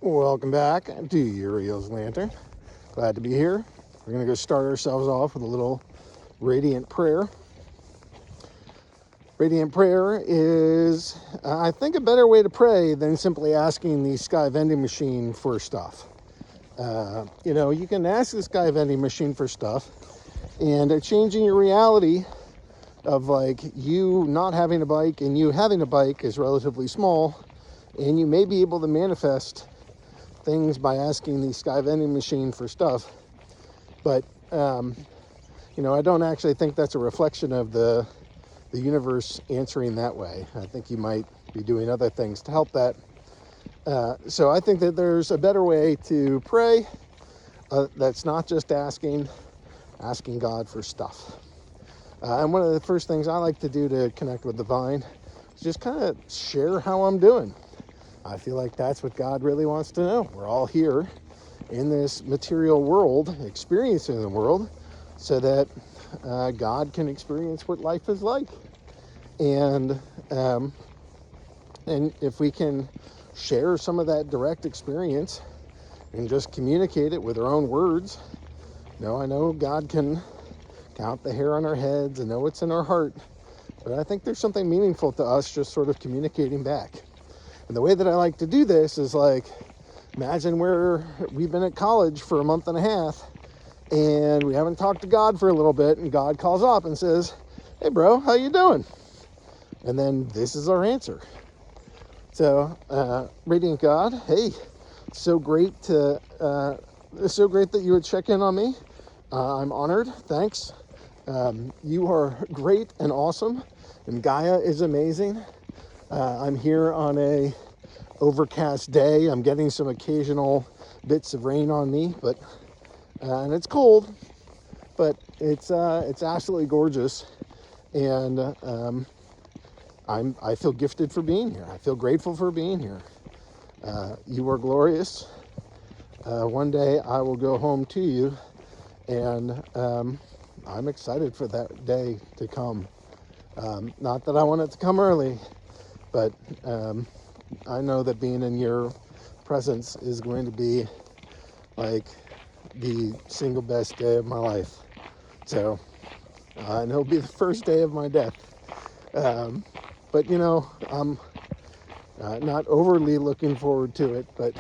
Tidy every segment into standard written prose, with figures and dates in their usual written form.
Welcome back to Uriel's Lantern. Glad to be here. We're going to go start ourselves off with a little radiant prayer. Radiant prayer is, I think, a better way to pray than simply asking the sky vending machine for stuff. You can ask the sky vending machine for stuff, and changing your reality of like you not having a bike and you having a bike is relatively small, and you may be able to manifest things by asking the sky vending machine for stuff. But I don't actually think that's a reflection of the universe answering that way. I think you might be doing other things to help that. So I think that there's a better way to pray that's not just asking God for stuff. And one of the first things I like to do to connect with the divine is just kind of share how I'm doing. I feel like that's what God really wants to know. We're all here in this material world, experiencing the world, so that God can experience what life is like. And if we can share some of that direct experience and just communicate it with our own words, I know God can count the hair on our heads and know what's in our heart, but I think there's something meaningful to us just sort of communicating back. And the way that I like to do this is like, imagine we've been at college for a month and a half and we haven't talked to God for a little bit, and God calls up and says, "Hey bro, how you doing?" And then this is our answer. So, Radiant God, hey, so great that you would check in on me. I'm honored. Thanks. You are great and awesome, and Gaia is amazing. I'm here on a overcast day. I'm getting some occasional bits of rain on me, but and it's cold, but it's absolutely gorgeous, and I feel gifted for being here. I feel grateful for being here. You are glorious. One day I will go home to you, and I'm excited for that day to come. Not that I want it to come early, but I know that being in your presence is going to be like the single best day of my life. So, and it'll be the first day of my death. But I'm not overly looking forward to it, but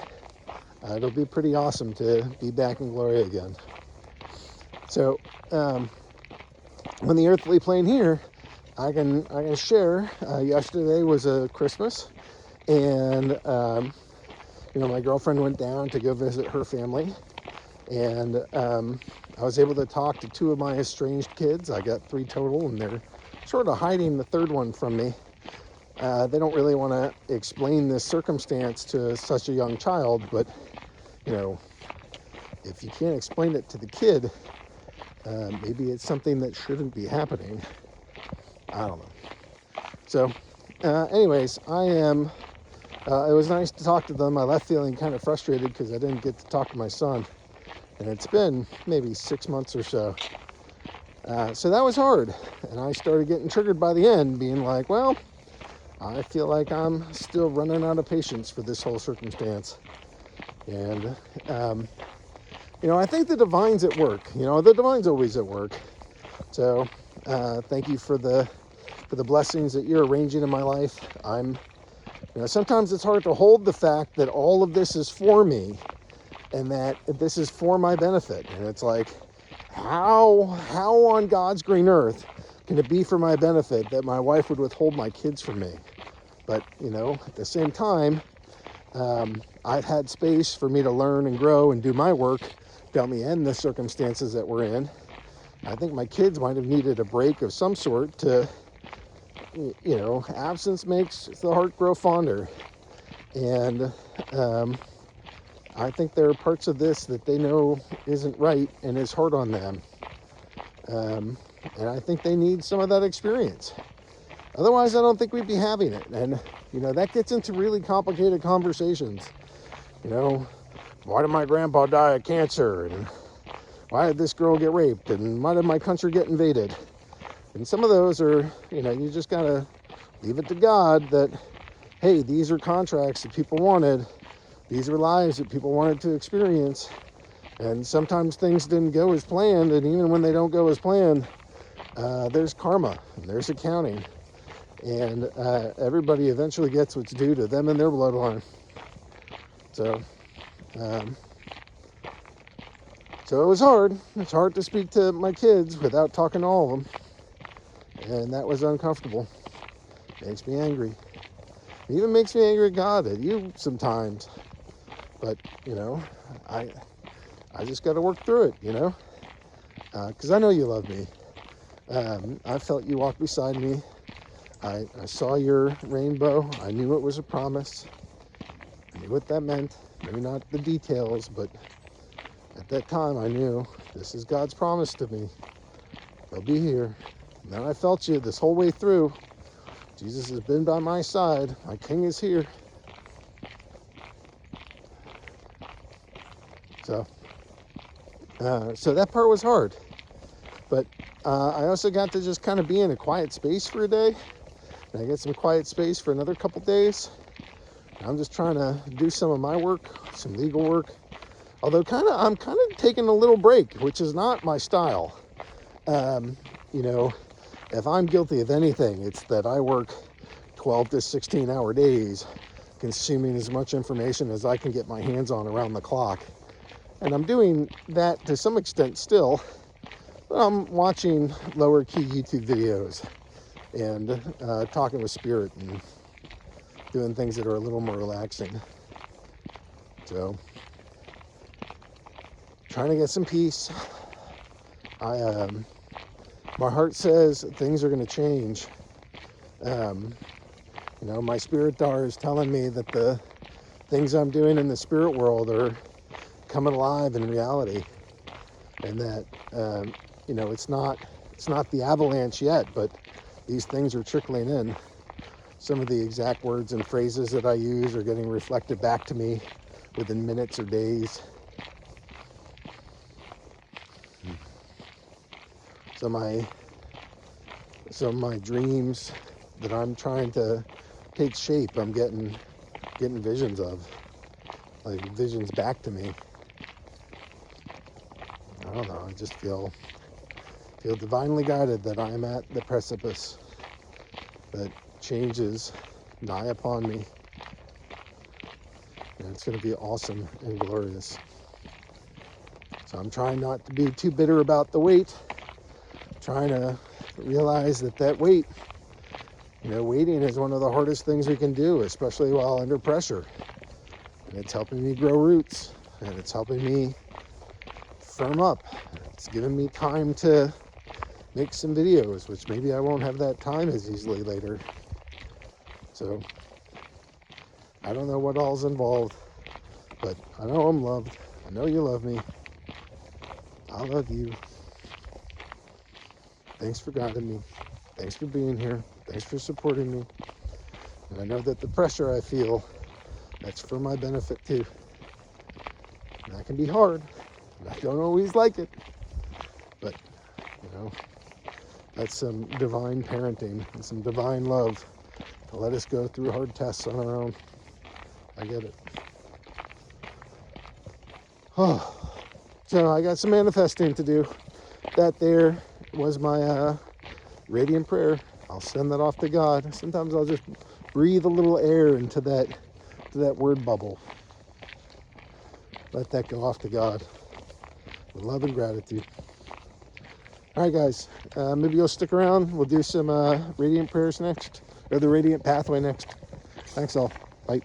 it'll be pretty awesome to be back in glory again. So, on the earthly plane here, I can share. Yesterday was a Christmas, and my girlfriend went down to go visit her family, and I was able to talk to two of my estranged kids. I got 3 total, and they're sort of hiding the third one from me. They don't really want to explain this circumstance to such a young child, but if you can't explain it to the kid, maybe it's something that shouldn't be happening. I don't know. So, anyways, it was nice to talk to them. I left feeling kind of frustrated because I didn't get to talk to my son. And it's been maybe 6 months or so. So that was hard. And I started getting triggered by the end, being like, well, I feel like I'm still running out of patience for this whole circumstance. And, I think the divine's at work. The divine's always at work. So thank you for the blessings that you're arranging in my life. Sometimes it's hard to hold the fact that all of this is for me and that this is for my benefit. And it's like, how on God's green earth can it be for my benefit that my wife would withhold my kids from me? But, at the same time, I've had space for me to learn and grow and do my work to help me end the circumstances that we're in. I think my kids might have needed a break of some sort to, absence makes the heart grow fonder. And I think there are parts of this that they know isn't right and is hard on them. And I think they need some of that experience. Otherwise, I don't think we'd be having it. And, that gets into really complicated conversations. Why did my grandpa die of cancer? And why did this girl get raped? And why did my country get invaded? And some of those are, you just got to leave it to God that, hey, these are contracts that people wanted. these are lives that people wanted to experience. And sometimes things didn't go as planned. And even when they don't go as planned, there's karma and there's accounting. And everybody eventually gets what's due to them and their bloodline. So it was hard. It's hard to speak to my kids without talking to all of them. And that was uncomfortable. Makes me angry. It even makes me angry at God, at you sometimes. But, I just got to work through it, because I know you love me. I felt you walk beside me. I saw your rainbow. I knew it was a promise. I knew what that meant. Maybe not the details, but at that time I knew this is God's promise to me. He'll be here. And then I felt you this whole way through. Jesus has been by my side. My King is here. So that part was hard. But I also got to just kind of be in a quiet space for a day. And I get some quiet space for another couple days. I'm just trying to do some of my work, some legal work. Although I'm kind of taking a little break, which is not my style. If I'm guilty of anything, it's that I work 12 to 16 hour days, consuming as much information as I can get my hands on around the clock. And I'm doing that to some extent still, but I'm watching lower key YouTube videos and talking with Spirit and doing things that are a little more relaxing. So, trying to get some peace. My heart says things are going to change. My spirit dar is telling me that the things I'm doing in the spirit world are coming alive in reality, and that it's not the avalanche yet, but these things are trickling in. Some of the exact words and phrases that I use are getting reflected back to me within minutes or days. So my dreams that I'm trying to take shape, I'm getting visions of, like visions back to me. I don't know, I just feel divinely guided that I am at the precipice, that change is nigh upon me, and it's going to be awesome and glorious. So I'm trying not to be too bitter about the wait, trying to realize that wait, waiting is one of the hardest things we can do, especially while under pressure. And it's helping me grow roots, and it's helping me firm up. It's giving me time to make some videos, which maybe I won't have that time as easily later. So I don't know what all's involved, but I know I'm loved. I know you love me. I love you. Thanks for guiding me. Thanks for being here. Thanks for supporting me. And I know that the pressure I feel, that's for my benefit too. And that can be hard. And I don't always like it. But, that's some divine parenting and some divine love to let us go through hard tests on our own. I get it. Oh, so I got some manifesting to do. That there was my radiant prayer. I'll send that off to God. Sometimes I'll just breathe a little air into that word bubble. Let that go off to God with love and gratitude. All right, guys. Maybe you'll stick around. We'll do some radiant prayers next, or the radiant pathway next. Thanks all. Bye.